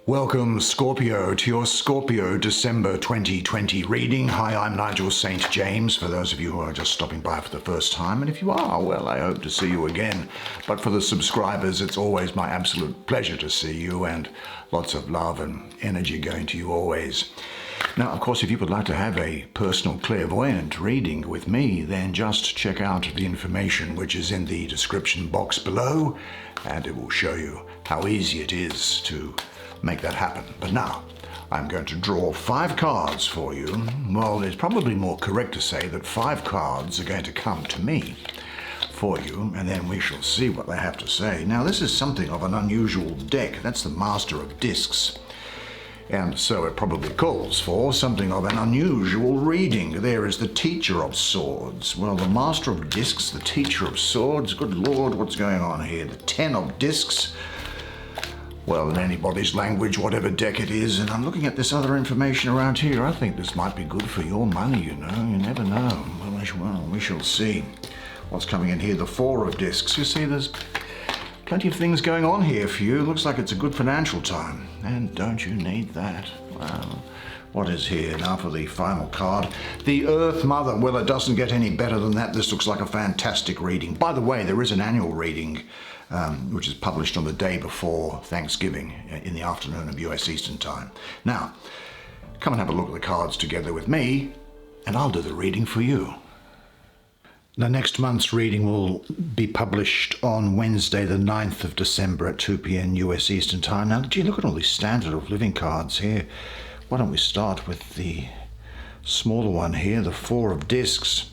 Welcome, Scorpio, to your Scorpio December 2020 reading. Hi, I'm Nigel Saint James, for those of you who are just stopping by for the first time. And if you are, well, I hope to see you again. But for the subscribers, it's always my absolute pleasure to see you, and lots of love and energy going to you always. Now, of course, if you would like to have a personal clairvoyant reading with me, then just check out the information which is in the description box below, and it will show you how easy it is to make that happen. But now, I'm going to draw 5 cards for you. Well, it's probably more correct to say that 5 cards are going to come to me for you, and then we shall see what they have to say. Now, this is something of an unusual deck. That's the Master of Discs. And so it probably calls for something of an unusual reading. There is the Teacher of Swords. Well, the Master of Discs, the Teacher of Swords, good Lord, what's going on here? The Ten of Discs. Well, in anybody's language, whatever deck it is, and I'm looking at this other information around here. I think this might be good for your money, you know. You never know. Well, we shall see what's coming in here. The Four of Discs. You see, there's plenty of things going on here for you. Looks like it's a good financial time. And don't you need that? Well, what is here now for the final card? The Earth Mother. Well, it doesn't get any better than that. This looks like a fantastic reading. By the way, there is an annual reading which is published on the day before Thanksgiving in the afternoon of US Eastern Time. Now, come and have a look at the cards together with me, and I'll do the reading for you. Now, next month's reading will be published on Wednesday, the 9th of December at 2 p.m. US Eastern Time. Now, gee, look at all these standard of living cards here. Why don't we start with the smaller one here, the Four of Discs.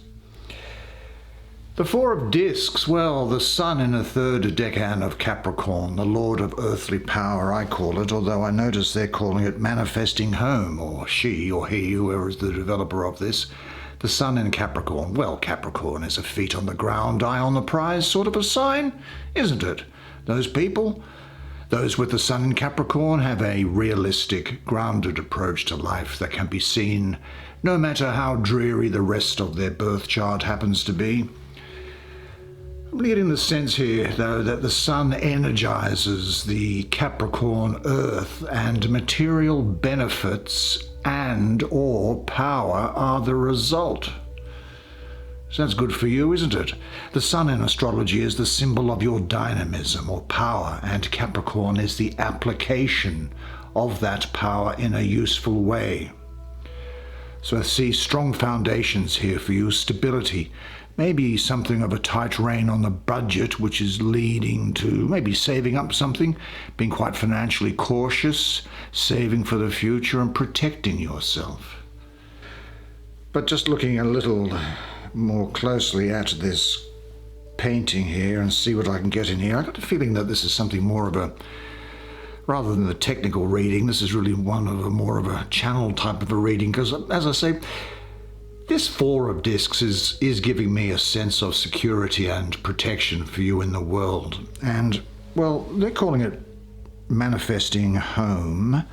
The Four of Discs, well, the Sun in a third decan of Capricorn, the Lord of earthly power, I call it, although I notice they're calling it manifesting home, or she, or he, whoever is the developer of this. The Sun in Capricorn. Well, Capricorn is a feet on the ground, eye on the prize sort of a sign, isn't it? Those people, those with the Sun in Capricorn, have a realistic, grounded approach to life that can be seen no matter how dreary the rest of their birth chart happens to be. I'm getting the sense here, though, that the Sun energizes the Capricorn Earth, and material benefits and or power are the result. So that's good for you, isn't it? The Sun in astrology is the symbol of your dynamism or power, and Capricorn is the application of that power in a useful way. So I see strong foundations here for you, stability, maybe something of a tight rein on the budget, which is leading to maybe saving up something, being quite financially cautious, saving for the future and protecting yourself. But just looking a little more closely at this painting here and see what I can get in here, I got a feeling that this is something more of a, rather than the technical reading, this is really one of a more of a channel type of a reading, because as I say, this Four of Discs is giving me a sense of security and protection for you in the world. And, well, they're calling it manifesting home.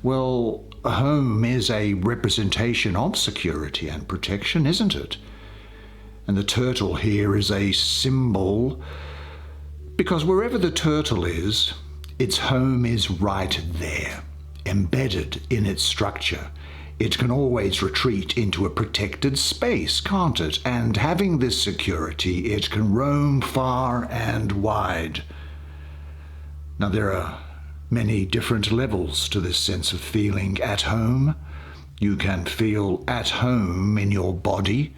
Well, a home is a representation of security and protection, isn't it? And the turtle here is a symbol, because wherever the turtle is, its home is right there, embedded in its structure. It can always retreat into a protected space, can't it? And having this security, it can roam far and wide. Now, there are many different levels to this sense of feeling at home. You can feel at home in your body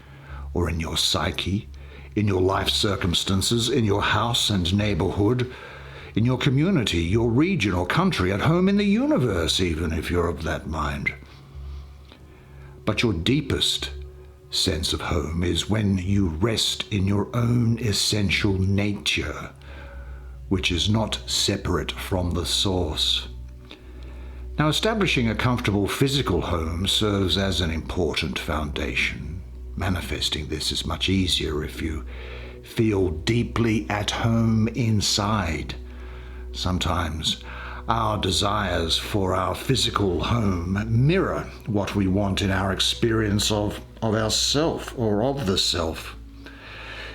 or in your psyche, in your life circumstances, in your house and neighborhood, in your community, your region or country, at home in the universe, even if you're of that mind. But your deepest sense of home is when you rest in your own essential nature, which is not separate from the source. Now, establishing a comfortable physical home serves as an important foundation. Manifesting this is much easier if you feel deeply at home inside. Sometimes our desires for our physical home mirror what we want in our experience of ourself or of the self.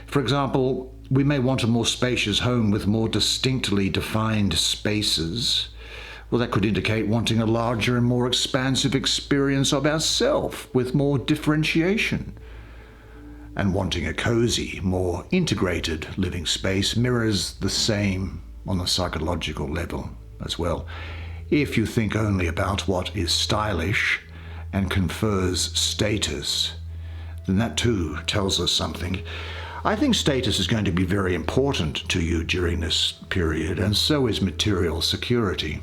For example, we may want a more spacious home with more distinctly defined spaces, Well, that could indicate wanting a larger and more expansive experience of ourself with more differentiation. And wanting a cozy, more integrated living space mirrors the same on the psychological level as well. If you think only about what is stylish and confers status, then that too tells us something. I think status is going to be very important to you during this period, and so is material security.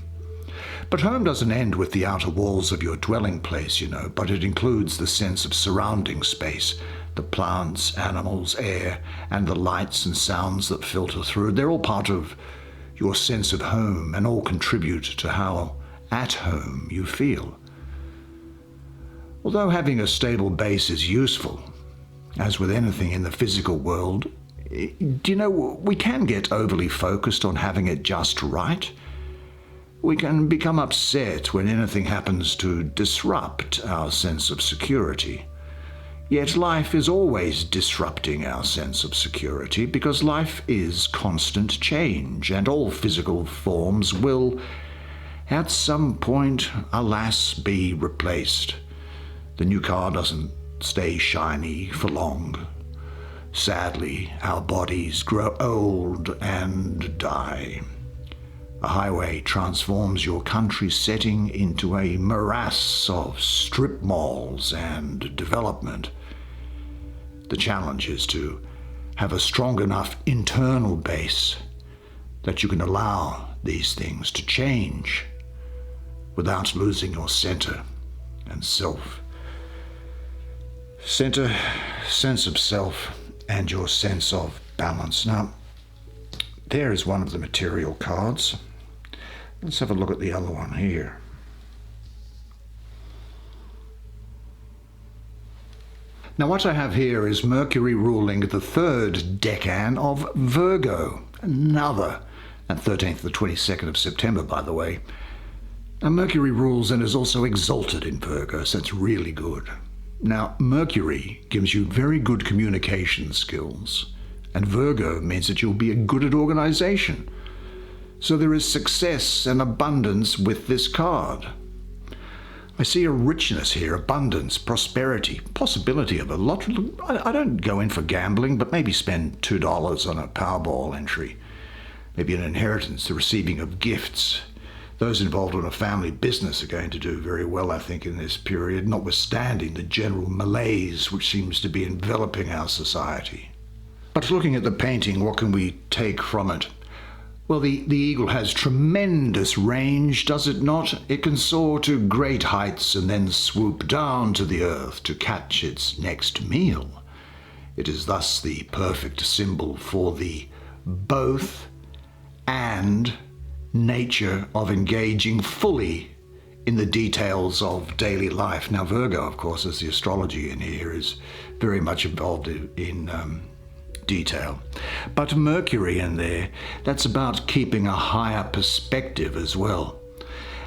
But home doesn't end with the outer walls of your dwelling place, but it includes the sense of surrounding space, the plants, animals, air, and the lights and sounds that filter through. They're all part of your sense of home and all contribute to how at home you feel. Although having a stable base is useful, as with anything in the physical world, we can get overly focused on having it just right. We can become upset when anything happens to disrupt our sense of security. Yet life is always disrupting our sense of security because life is constant change, and all physical forms will, at some point, alas, be replaced. The new car doesn't stay shiny for long. Sadly, our bodies grow old and die. A highway transforms your country setting into a morass of strip malls and development. The challenge is to have a strong enough internal base that you can allow these things to change without losing your center and self. Center, sense of self, and your sense of balance. Now, there is one of the material cards. Let's have a look at the other one here. Now, what I have here is Mercury ruling the third decan of Virgo. Another, and 13th to the 22nd of September, by the way. Now, Mercury rules and is also exalted in Virgo, so it's really good. Now, Mercury gives you very good communication skills, and Virgo means that you'll be good at organization. So there is success and abundance with this card. I see a richness here, abundance, prosperity, possibility of a lot. I don't go in for gambling, but maybe spend $2 on a Powerball entry. Maybe an inheritance, the receiving of gifts. Those involved in a family business are going to do very well, I think, in this period, notwithstanding the general malaise which seems to be enveloping our society. But looking at the painting, what can we take from it? Well, the eagle has tremendous range, does it not? It can soar to great heights and then swoop down to the earth to catch its next meal. It is thus the perfect symbol for the both and nature of engaging fully in the details of daily life. Now, Virgo, of course, as the astrology in here, is very much involved in detail. But Mercury in there, that's about keeping a higher perspective as well.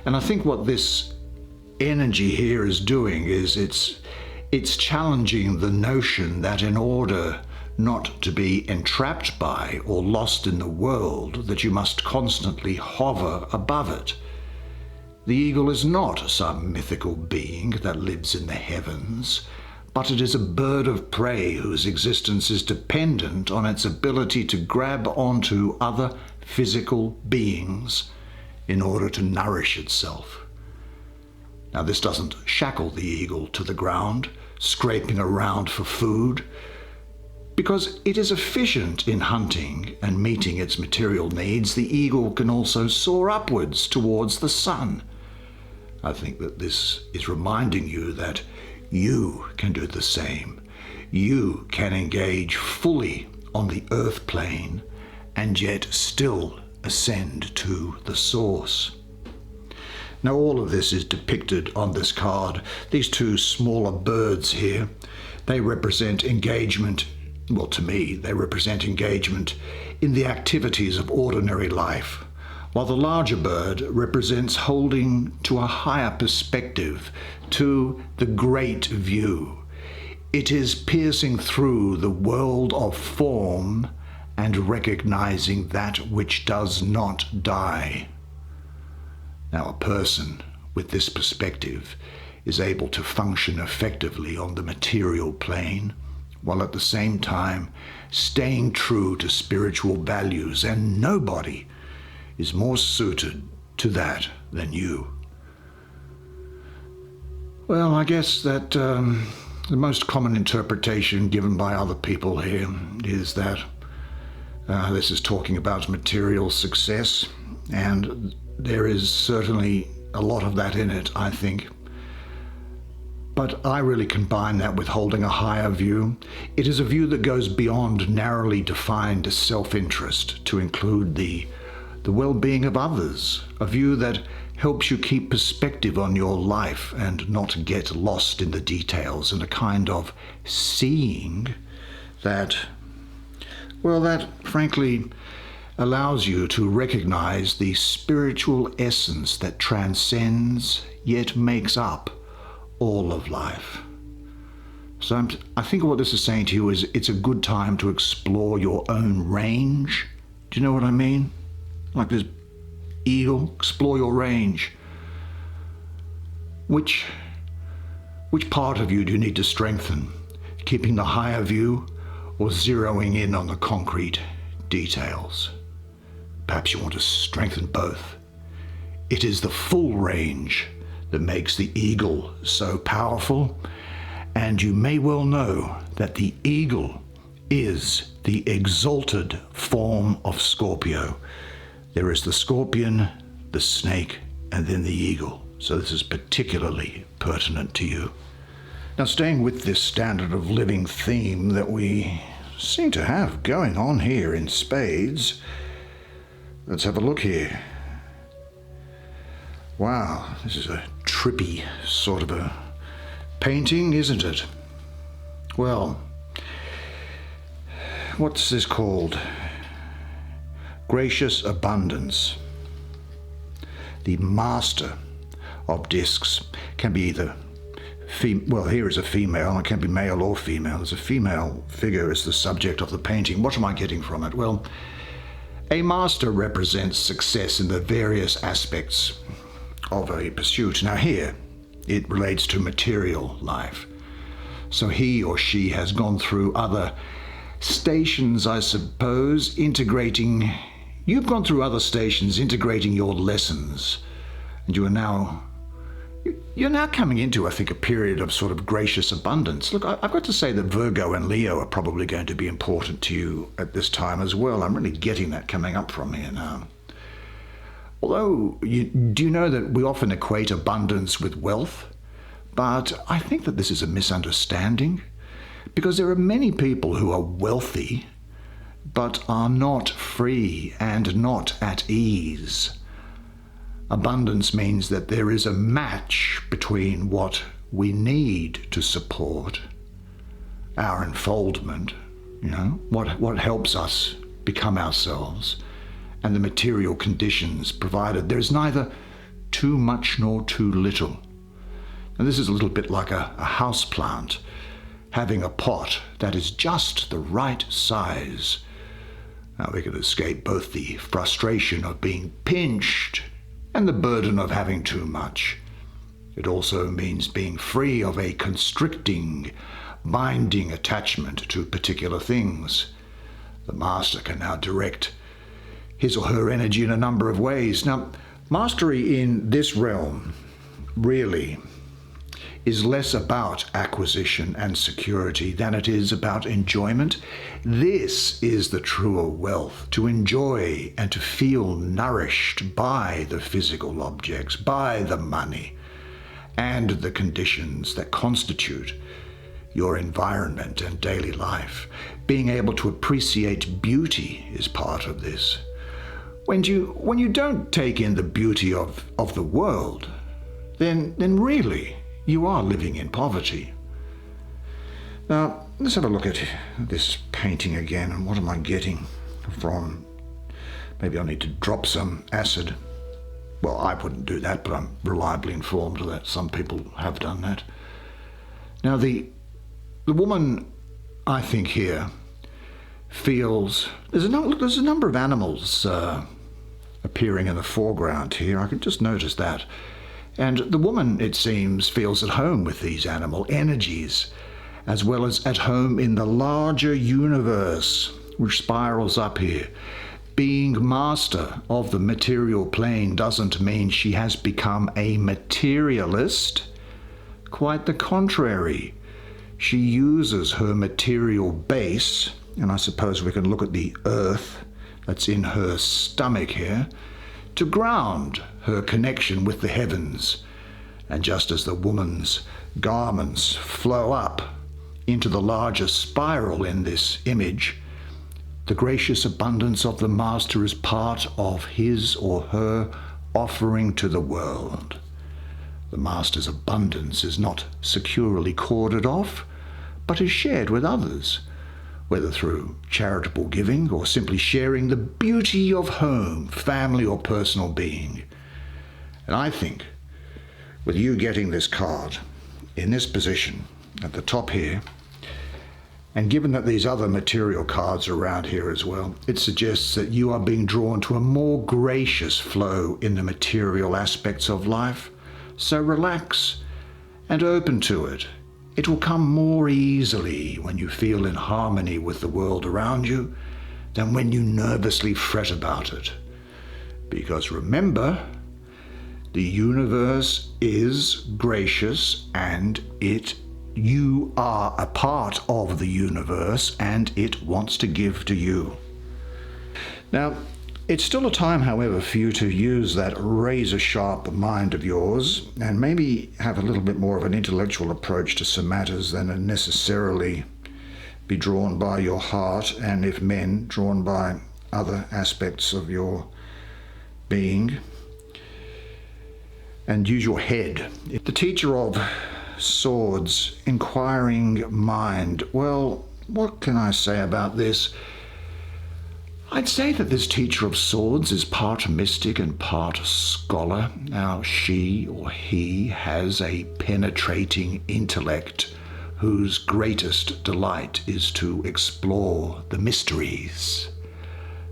And I think what this energy here is doing is it's challenging the notion that in order not to be entrapped by or lost in the world, that you must constantly hover above it. The eagle is not some mythical being that lives in the heavens, but it is a bird of prey whose existence is dependent on its ability to grab onto other physical beings in order to nourish itself. Now, this doesn't shackle the eagle to the ground, scraping around for food, because it is efficient in hunting and meeting its material needs. The eagle can also soar upwards towards the sun. I think that this is reminding you that you can do the same. You can engage fully on the earth plane and yet still ascend to the source. Now, all of this is depicted on this card. These two smaller birds here, they represent engagement. Well, to me, they represent engagement in the activities of ordinary life, while the larger bird represents holding to a higher perspective, to the great view. It is piercing through the world of form and recognizing that which does not die. Now, a person with this perspective is able to function effectively on the material plane, while at the same time staying true to spiritual values, and nobody is more suited to that than you. Well, I guess that the most common interpretation given by other people here is that this is talking about material success, and there is certainly a lot of that in it, I think. But I really combine that with holding a higher view. It is a view that goes beyond narrowly defined self-interest to include the well-being of others, a view that helps you keep perspective on your life and not get lost in the details, and a kind of seeing that, well, that frankly allows you to recognize the spiritual essence that transcends yet makes up all of life. So I think what this is saying to you is it's a good time to explore your own range. Do you know what I mean? Like this eagle, explore your range. Which part of you do you need to strengthen? Keeping the higher view or zeroing in on the concrete details? Perhaps you want to strengthen both. It is the full range that makes the eagle so powerful, and you may well know that the eagle is the exalted form of Scorpio. There is the scorpion, the snake, and then the eagle. So this is particularly pertinent to you. Now, staying with this standard of living theme that we seem to have going on here in spades, let's have a look here. Wow, this is a trippy sort of a painting, isn't it? Well, what's this called? Gracious Abundance. The master of discs can be either well, here is a female, it can be male or female. There's a female figure as the subject of the painting. What am I getting from it? Well, a master represents success in the various aspects of a pursuit. Now here, it relates to material life. So he or she has gone through other stations, I suppose, you've gone through other stations integrating your lessons, and you're now coming into, I think, a period of sort of gracious abundance. Look, I've got to say that Virgo and Leo are probably going to be important to you at this time as well. I'm really getting that coming up from here now. Although, do you know that we often equate abundance with wealth? But I think that this is a misunderstanding, because there are many people who are wealthy but are not free and not at ease. Abundance means that there is a match between what we need to support our unfoldment, what helps us become ourselves, and the material conditions provided. There's neither too much nor too little. And this is a little bit like a house plant, having a pot that is just the right size. Now we can escape both the frustration of being pinched and the burden of having too much. It also means being free of a constricting, binding attachment to particular things. The master can now direct his or her energy in a number of ways. Now, mastery in this realm really is less about acquisition and security than it is about enjoyment. This is the truer wealth, to enjoy and to feel nourished by the physical objects, by the money, and the conditions that constitute your environment and daily life. Being able to appreciate beauty is part of this. When you don't take in the beauty of the world, then really you are living in poverty. Now, let's have a look at this painting again, and what am I getting from? Maybe I need to drop some acid. Well, I wouldn't do that, but I'm reliably informed that some people have done that. Now, the woman, I think here, feels there's a number of animals appearing in the foreground here. I could just notice that. And the woman, it seems, feels at home with these animal energies, as well as at home in the larger universe, which spirals up here. Being master of the material plane doesn't mean she has become a materialist. Quite the contrary. She uses her material base, and I suppose we can look at the earth that's in her stomach here, to ground her connection with the heavens. And just as the woman's garments flow up into the larger spiral in this image, the gracious abundance of the Master is part of his or her offering to the world. The Master's abundance is not securely corded off, but is shared with others, whether through charitable giving or simply sharing the beauty of home, family, or personal being. And I think, with you getting this card in this position at the top here, and given that these other material cards are around here as well, it suggests that you are being drawn to a more gracious flow in the material aspects of life. So relax and open to it. It will come more easily when you feel in harmony with the world around you than when you nervously fret about it. Because remember, the universe is gracious, and you are a part of the universe, and it wants to give to you. Now, it's still a time, however, for you to use that razor-sharp mind of yours and maybe have a little bit more of an intellectual approach to some matters than necessarily be drawn by your heart, and if men, drawn by other aspects of your being. And use your head. The teacher of Swords, inquiring mind. Well, what can I say about this? I'd say that this teacher of Swords is part mystic and part scholar. Now, she or he has a penetrating intellect whose greatest delight is to explore the mysteries.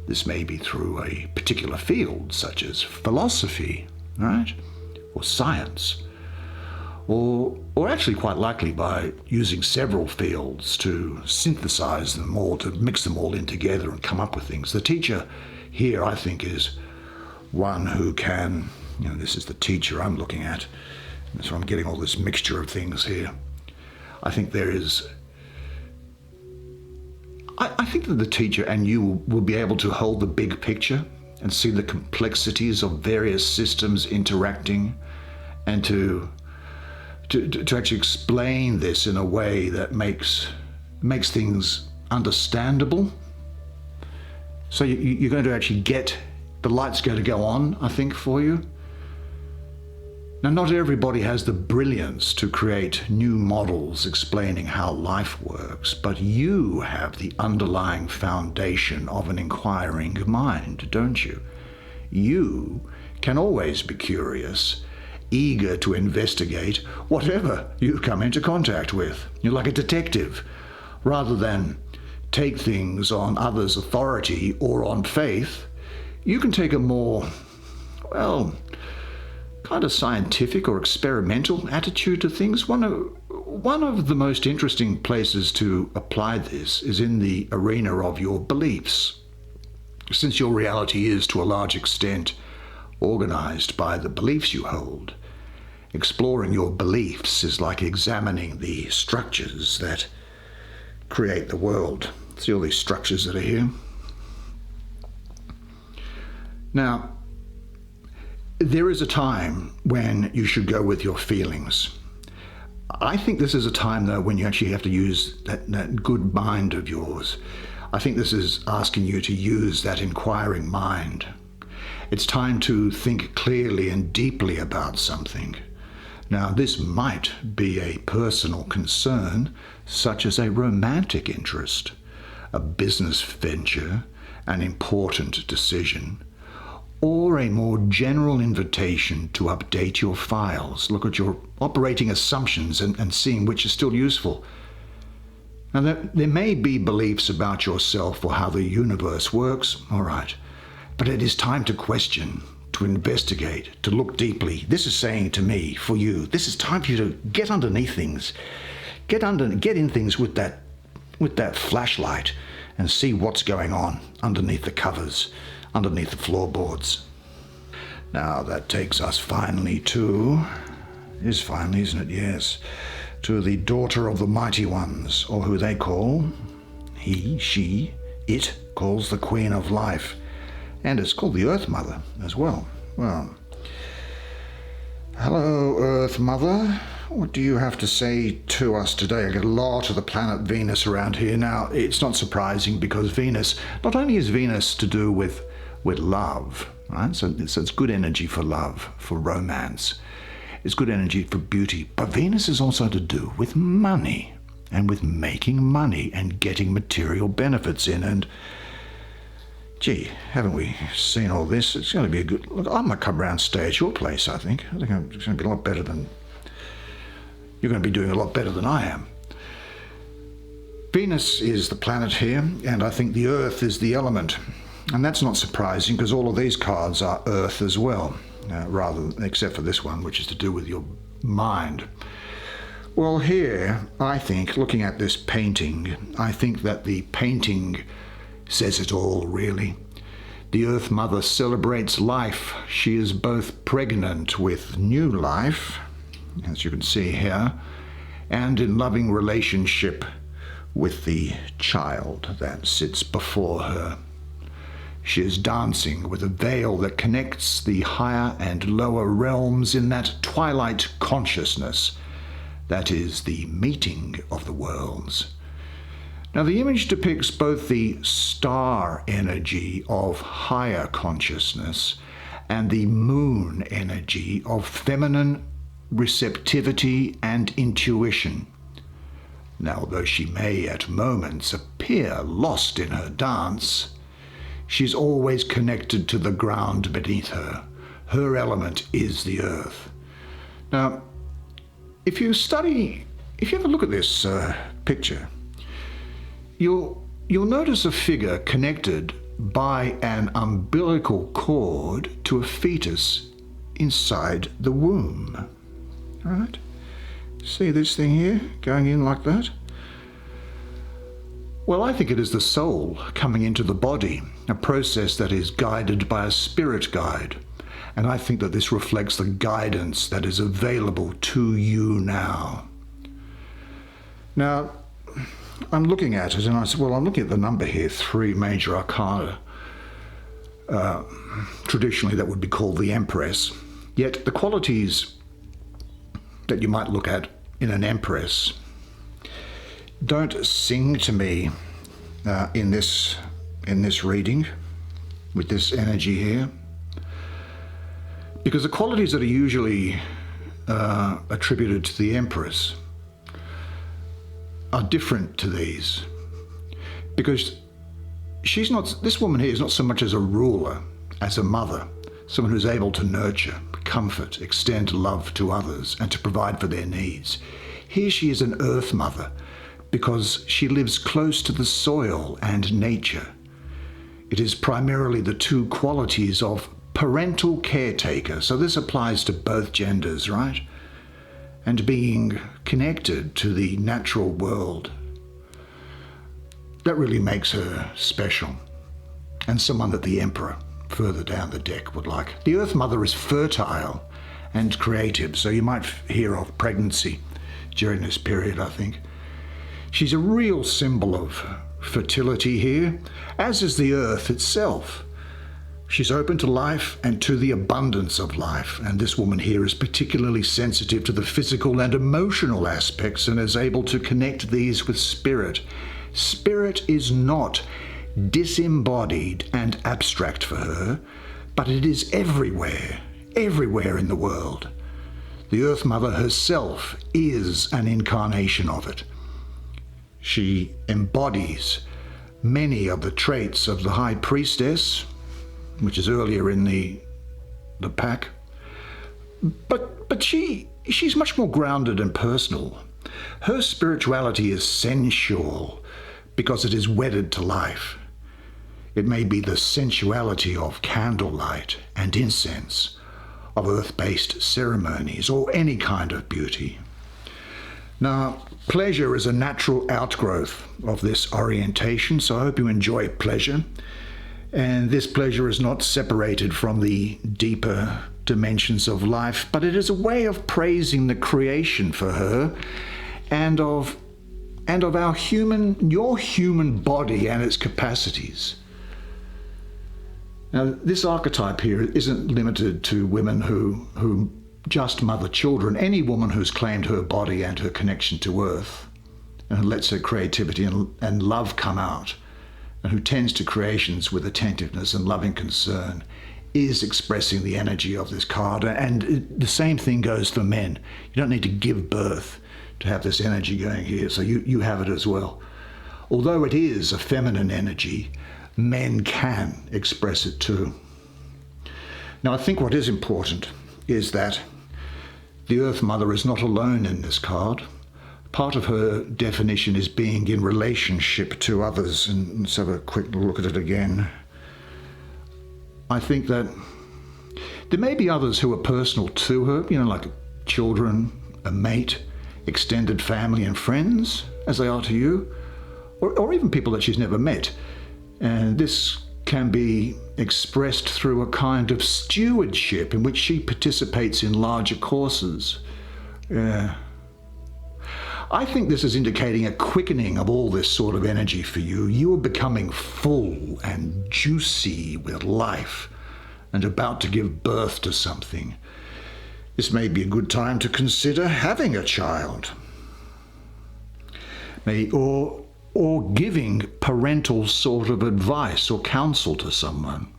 This may be through a particular field, such as philosophy, right? Or science. Or actually quite likely by using several fields to synthesize them all, to mix them all in together and come up with things. The teacher here, I think, is one who can, this is the teacher I'm looking at, and so I'm getting all this mixture of things here. I think there is, I think that the teacher and you will be able to hold the big picture and see the complexities of various systems interacting, and to actually explain this in a way that makes things understandable. So you're going to actually get, the light's going to go on, I think, for you. Now, not everybody has the brilliance to create new models explaining how life works, but you have the underlying foundation of an inquiring mind, don't you? You can always be curious, eager to investigate whatever you come into contact with. You're like a detective. Rather than take things on others' authority or on faith, you can take a more, kind of scientific or experimental attitude to things. One of the most interesting places to apply this is in the arena of your beliefs. Since your reality is, to a large extent, organized by the beliefs you hold, exploring your beliefs is like examining the structures that create the world. See all these structures that are here? Now, there is a time when you should go with your feelings. I think this is a time, though, when you actually have to use that good mind of yours. I think this is asking you to use that inquiring mind. It's time to think clearly and deeply about something. Now, this might be a personal concern, such as a romantic interest, a business venture, an important decision, or a more general invitation to update your files, look at your operating assumptions and seeing which are still useful. Now, there may be beliefs about yourself or how the universe works, all right, But it is time to question, to investigate, to look deeply. This is saying to me, for you, this is time for you to get underneath things. Get in things with that flashlight and see what's going on underneath the covers, underneath the floorboards. Now that takes us finally to, isn't it? Yes. To the daughter of the mighty ones, or who they call, he, she, it calls the Queen of Life. And it's called the Earth Mother as well. Well, hello, Earth Mother. What do you have to say to us today? I get a lot of the planet Venus around here. Now, it's not surprising because Venus, not only is Venus to do with love, right? So it's good energy for love, for romance. It's good energy for beauty. But Venus is also to do with money and with making money and getting material benefits in. And gee, haven't we seen all this? It's going to be a good... Look, I might come round stay at your place, I think. I think it's going to be a lot better than... You're going to be doing a lot better than I am. Venus is the planet here, and I think the Earth is the element. And that's not surprising, because all of these cards are Earth as well, except for this one, which is to do with your mind. Well, here, I think, looking at this painting, I think that the painting says it all, really. The Earth Mother celebrates life. She is both pregnant with new life, as you can see here, and in loving relationship with the child that sits before her. She is dancing with a veil that connects the higher and lower realms in that twilight consciousness that is the meeting of the worlds. Now, the image depicts both the star energy of higher consciousness and the moon energy of feminine receptivity and intuition. Now, although she may at moments appear lost in her dance, she's always connected to the ground beneath her. Her element is the earth. Now, if you have a look at this picture, you'll notice a figure connected by an umbilical cord to a fetus inside the womb. All right? See this thing here going in like that? Well, I think it is the soul coming into the body, a process that is guided by a spirit guide. And I think that this reflects the guidance that is available to you now. Now, I'm looking at it and I said, well, I'm looking at the number here, 3 major arcana. Traditionally, that would be called the Empress. Yet the qualities that you might look at in an Empress don't sing to me in this reading with this energy here, because the qualities that are usually attributed to the Empress are different to these, because this woman here is not so much as a ruler, as a mother, someone who's able to nurture, comfort, extend love to others, and to provide for their needs. Here she is an earth mother, because she lives close to the soil and nature. It is primarily the 2 qualities of parental caretaker, so this applies to both genders, right? And being connected to the natural world. That really makes her special, and someone that the Emperor further down the deck would like. The Earth Mother is fertile and creative, so you might hear of pregnancy during this period, I think. She's a real symbol of fertility here, as is the Earth itself. She's open to life and to the abundance of life, and this woman here is particularly sensitive to the physical and emotional aspects and is able to connect these with spirit. Spirit is not disembodied and abstract for her, but it is everywhere in the world. The Earth Mother herself is an incarnation of it. She embodies many of the traits of the High Priestess, which is earlier in the pack, but she's much more grounded and personal. Her spirituality is sensual because it is wedded to life. It may be the sensuality of candlelight and incense, of earth-based ceremonies, or any kind of beauty. Now, pleasure is a natural outgrowth of this orientation, so I hope you enjoy pleasure. And this pleasure is not separated from the deeper dimensions of life, but it is a way of praising the creation for her and of your human body and its capacities. Now, this archetype here isn't limited to women who just mother children. Any woman who's claimed her body and her connection to earth and who lets her creativity and love come out, and who tends to creations with attentiveness and loving concern, is expressing the energy of this card. And the same thing goes for men. You don't need to give birth to have this energy going here, so you have it as well. Although it is a feminine energy, men can express it too. Now, I think what is important is that the Earth Mother is not alone in this card. Part of her definition is being in relationship to others. And let's have a quick look at it again. I think that there may be others who are personal to her, like children, a mate, extended family and friends, as they are to you, or even people that she's never met. And this can be expressed through a kind of stewardship in which she participates in larger courses. I think this is indicating a quickening of all this sort of energy for you. You are becoming full and juicy with life and about to give birth to something. This may be a good time to consider having a child. Or giving parental sort of advice or counsel to someone.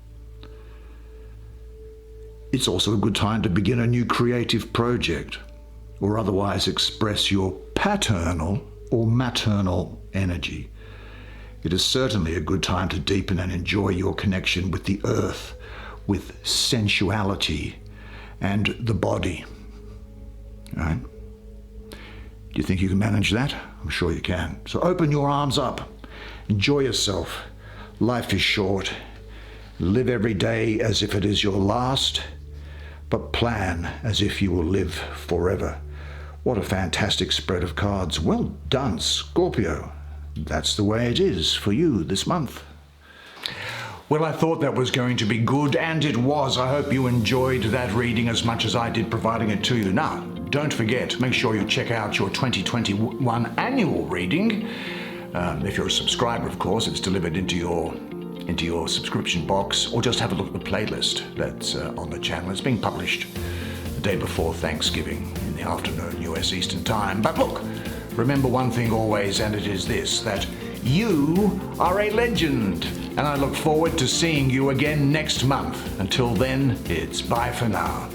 It's also a good time to begin a new creative project, or otherwise express your paternal or maternal energy. It is certainly a good time to deepen and enjoy your connection with the earth, with sensuality and the body. All right? Do you think you can manage that? I'm sure you can. So open your arms up. Enjoy yourself. Life is short. Live every day as if it is your last, but plan as if you will live forever. What a fantastic spread of cards. Well done, Scorpio. That's the way it is for you this month. Well, I thought that was going to be good, and it was. I hope you enjoyed that reading as much as I did providing it to you. Now, don't forget, make sure you check out your 2021 annual reading. If you're a subscriber, of course, it's delivered into your subscription box, or just have a look at the playlist that's on the channel. It's being published the day before Thanksgiving in the afternoon, US Eastern Time. But look, remember one thing always, and it is this, that you are a legend, and I look forward to seeing you again next month. Until then, it's bye for now.